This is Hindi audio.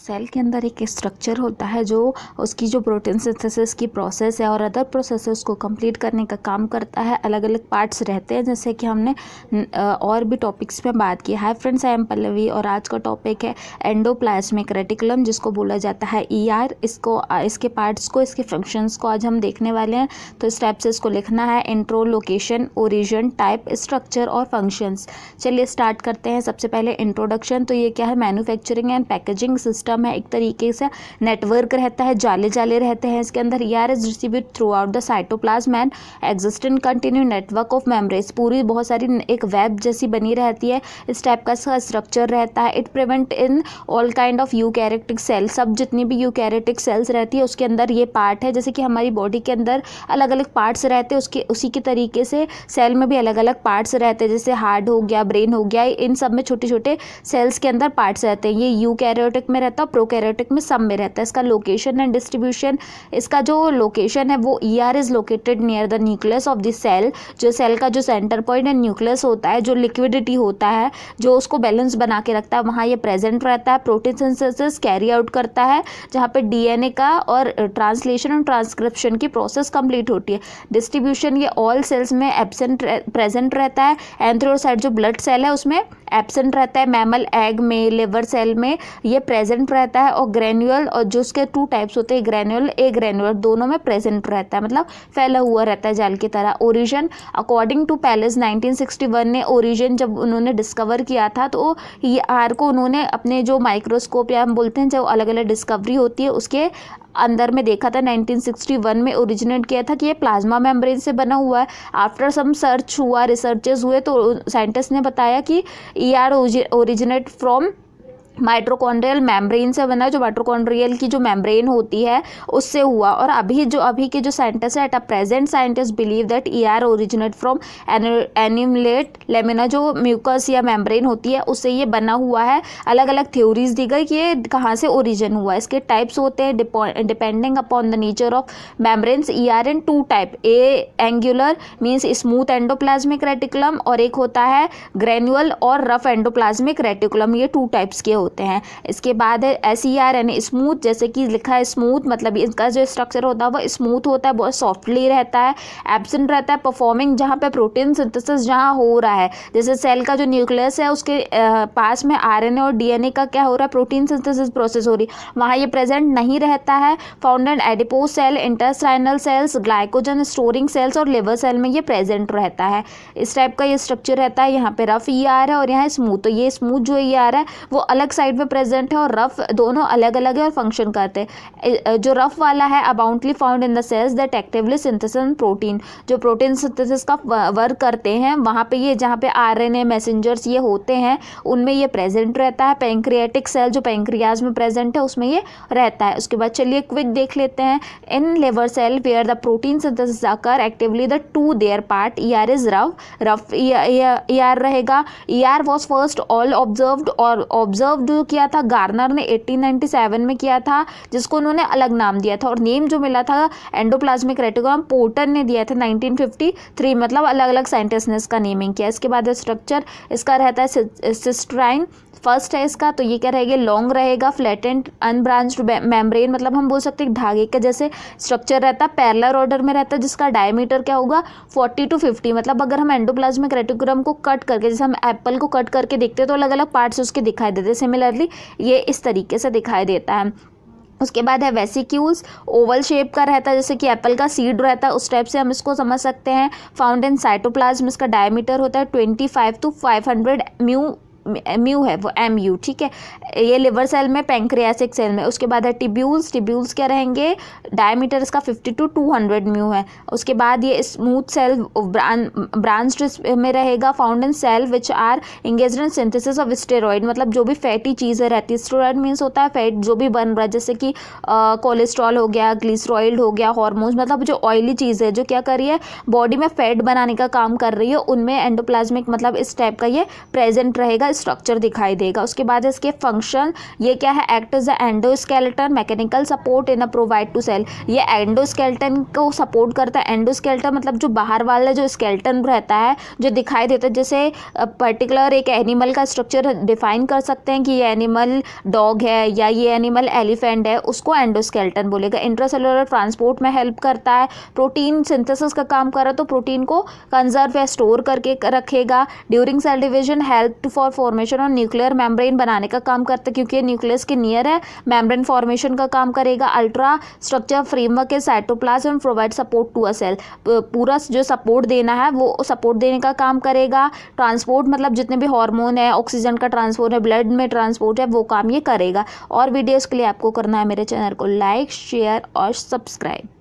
सेल के अंदर एक स्ट्रक्चर होता है जो उसकी जो प्रोटीन सिंथेसिस की प्रोसेस है और अदर प्रोसेसेस को कंप्लीट करने का काम करता है। अलग अलग पार्ट्स रहते हैं, जैसे कि हमने और भी टॉपिक्स में बात की। Hi friends, I am Pallavi और आज का टॉपिक है एंडोप्लाज्मिक रेटिकुलम, जिसको बोला जाता है ईआर। इसके पार्ट्स को, इसके फंक्शंस को आज हम देखने वाले हैं। तो इस टाइप से इसको लिखना है: intro, location, origin, type, structure और फंक्शंस। चलिए स्टार्ट करते हैं। सबसे पहले इंट्रोडक्शन। तो ये क्या है? मैन्युफैक्चरिंग एंड पैकेजिंग सिस्टम है। एक तरीके से नेटवर्क रहता है, जाले जाले रहते हैं इसके अंदर। ER is distribute through out the cytoplasm and existent continue network of membranes. पूरी बहुत सारी एक वेब जैसी बनी रहती है, इस टाइप का इसका स्ट्रक्चर रहता है। It prevent in all kind of eukaryotic cell. सब जितनी भी यूकैरियोटिक सेल्स रहती है उसके अंदर ये पार्ट है। जैसे कि हमारी बॉडी के अंदर अलग अलग पार्ट्स रहते हैं, उसी के तरीके से सेल में भी अलग अलग पार्ट्स रहते हैं। जैसे हार्ट हो गया, ब्रेन हो गया, इन सब में छोटे छोटे सेल्स के अंदर पार्ट्स रहते हैं। ये यूकैरियोटिक में रहता है, प्रोकैरियोटिक में, सब में रहता है। इसका लोकेशन एंड डिस्ट्रीब्यूशन, इसका जो लोकेशन है वो ER is located near the nucleus of the cell. जो सेल का जो सेंटर पॉइंट एंड न्यूक्लियस होता है, जो लिक्विडिटी होता है, जो उसको बैलेंस बना के रखता है, वहाँ ये प्रेजेंट रहता है। प्रोटीन सिंथेसिस कैरी आउट करता है, जहाँ पे डीएनए का और ट्रांसलेशन और ट्रांसक्रिप्शन की प्रोसेस कंप्लीट होती है। डिस्ट्रीब्यूशन, ये ऑल सेल्स में प्रेजेंट रहता है। एंथ्रोसाइट जो ब्लड सेल है उसमें एब्सेंट रहता है। मैमल एग में, लिवर सेल में ये प्रेजेंट रहता है। और ग्रेन्यूल, और जो उसके टू टाइप्स होते हैं, ग्रेन्यूल, ए ग्रेन्यूल, दोनों में प्रेजेंट रहता है, मतलब फैला हुआ रहता है जाल की तरह। ओरिजिन, अकॉर्डिंग टू पैलेस 1961 ने ओरिजिन जब उन्होंने डिस्कवर किया था, तो ये आर को उन्होंने अपने जो माइक्रोस्कोप या हम बोलते हैं जो अलग अलग डिस्कवरी होती है उसके अंदर में देखा था। 1961 में ओरिजिनेट किया था कि ये प्लाज्मा मेम्ब्रेन से बना हुआ है। आफ्टर सम सर्च हुआ, रिसर्चेस हुए, तो साइंटिस्ट ने बताया कि ER originate from mitochondrial membrane से बना है। जो माइटोकॉन्ड्रियल की जो मेम्ब्रेन होती है उससे हुआ। और अभी के जो साइंटिस्ट है, at a present scientist believe that ER originate from annulate lamina, जो म्यूकस या मेम्ब्रेन होती है उससे ये बना हुआ है। अलग अलग थ्योरीज दी गई कि ये कहाँ से ओरिजिन हुआ है। इसके टाइप्स होते हैं depending upon the nature of membranes. ER in two type, ए एंगुलर मीन्स स्मूथ एंडोप्लाज्मिक रेटिकुलम, और एक होता है ग्रेन्युअल और रफ एंडोप्लाज्मिक रेटिकुलम। ये टू टाइप्स के होते हैं। इसके बाद है एसईआर यानी स्मूथ, जैसे कि लिखा है स्मूथ, मतलब इसका जो स्ट्रक्चर होता है वो स्मूथ होता है, बहुत सॉफ्टली रहता है। एब्सेंट रहता है परफॉर्मिंग, जहाँ पे प्रोटीन सिंथेसिस जहाँ हो रहा है, जैसे सेल का जो न्यूक्लियस है उसके पास में आरएनए और डीएनए का क्या हो रहा है, प्रोटीन सिंथेसिस प्रोसेस हो रही है, वहाँ ये प्रेजेंट नहीं रहता है। Found in adipose cell, intestinal cells, glycogen storing cells और लिवर सेल में ये प्रेजेंट रहता है। इस टाइप का ये स्ट्रक्चर रहता है। यहाँ पे रफ ईआर है और यहाँ स्मूथ। तो ये स्मूथ जो ईआर है वो अलग साइड में प्रेजेंट है और रफ, दोनों अलग अलग है और फंक्शन करते हैं। जो रफ वाला है अबाउंटली found in the sales that actively synthesis protein, जो प्रोटीन सिंथेसिस का वर्क करते हैं, वहाँ पे ये जहाँ पे आरएनए मैसेंजर्स ये होते हैं उनमें ये प्रेजेंट रहता है। पैंक्रियाटिक सेल जो पैंक्रियाज में प्रेजेंट है उसमें ये रहता है। उसके बाद चलिए क्विक देख लेते हैं। In liver cell where the protein synthesis occur actively the two their part, ER is rough ER रहेगा। ER was first all observed, और ऑब्जर्व जो किया था गार्नर ने 1897 में किया था, जिसको उन्होंने अलग नाम दिया था। और नेम जो मिला था एंडोप्लाज्मिक रेटिकुलम पोर्टर ने दिया था 1953, मतलब अलग अलग साइंटिस्ट ने इसका नेमिंग किया। इसके बाद स्ट्रक्चर इसका रहता है सिस्टराइन, फर्स्ट है इसका। तो ये क्या रहेगा, लॉन्ग रहेगा, फ्लैटेंड अनब्रांच्ड मेम्ब्रेन, मतलब हम बोल सकते हैं धागे के जैसे स्ट्रक्चर रहता है। पैरेलल ऑर्डर में रहता है, जिसका डायमीटर क्या होगा 40 to 50, मतलब अगर हम एंडोप्लाज्मिक रेटिकुलम को कट करके, जैसे हम एप्पल को कट करके देखते हैं तो अलग अलग पार्ट्स उसके दिखाई देते हैं, सिमिलरली ये इस तरीके से दिखाई देता है। उसके बाद है वेसिक्यूल्स, ओवल शेप का रहता है, जैसे कि एप्पल का सीड रहता है उस टाइप से हम इसको समझ सकते हैं। फाउंड इन साइटोप्लाज्म, इसका डायमीटर होता है 25 to 500 म्यू है वो MU, ठीक है। ये लिवर सेल में, पैंक्रियाटिक सेल में। उसके बाद है टिब्यूल्स, टिब्यूल्स क्या रहेंगे, डायमीटर इसका 50 to 200 म्यू है। उसके बाद ये स्मूथ सेल ब्रांच्ड में रहेगा। Found in cell which are engaged in synthesis of steroid, मतलब जो भी फैटी चीज़ें रहती है, स्टेरॉइड मीन्स होता है फैट जो भी बन रहा है, जैसे कि कोलेस्ट्रॉल हो गया, ग्लिसरॉइड हो गया, हार्मोन्स, मतलब जो ऑयली चीज़ है जो क्या कर रही है बॉडी में फैट बनाने का काम कर रही है, उनमें एंडोप्लाज्मिक मतलब इस टाइप का ये प्रेजेंट रहेगा। स्ट्रक्चर दिखाई देगा। उसके बाद इसके फंक्शन, ये क्या है, act as a endoskeleton mechanical support in a provide to cell. ये एंडोस्केलेटन को सपोर्ट करता है। एंडोस्केलेटन मतलब जो बाहर वाला जो स्केलेटन रहता है जो दिखाई देता है, जैसे पर्टिकुलर एक एनिमल का स्ट्रक्चर डिफाइन कर सकते हैं कि ये एनिमल डॉग है या ये एनिमल एलिफेंट है, उसको एंडोस्केलेटन बोलेगा। इंट्रासेलुलर ट्रांसपोर्ट में हेल्प करता है, प्रोटीन सिंथेसिस का काम कर रहा है तो प्रोटीन को कंजर्व या स्टोर करके रखेगा। During cell division help for formation और न्यूक्लियर मेम्ब्रेन बनाने का काम करता है, क्योंकि न्यूक्लियस के नियर है, मेम्ब्रेन फॉर्मेशन का काम करेगा। अल्ट्रा स्ट्रक्चर फ्रेमवर्क के cytoplasm and provide support to a cell, पूरा जो सपोर्ट देना है वो सपोर्ट देने का काम करेगा। ट्रांसपोर्ट मतलब जितने भी हार्मोन है, ऑक्सीजन का ट्रांसपोर्ट है, ब्लड में ट्रांसपोर्ट है, वो काम ये करेगा। और वीडियोस के लिए आपको करना है मेरे चैनल को लाइक, शेयर और सब्सक्राइब।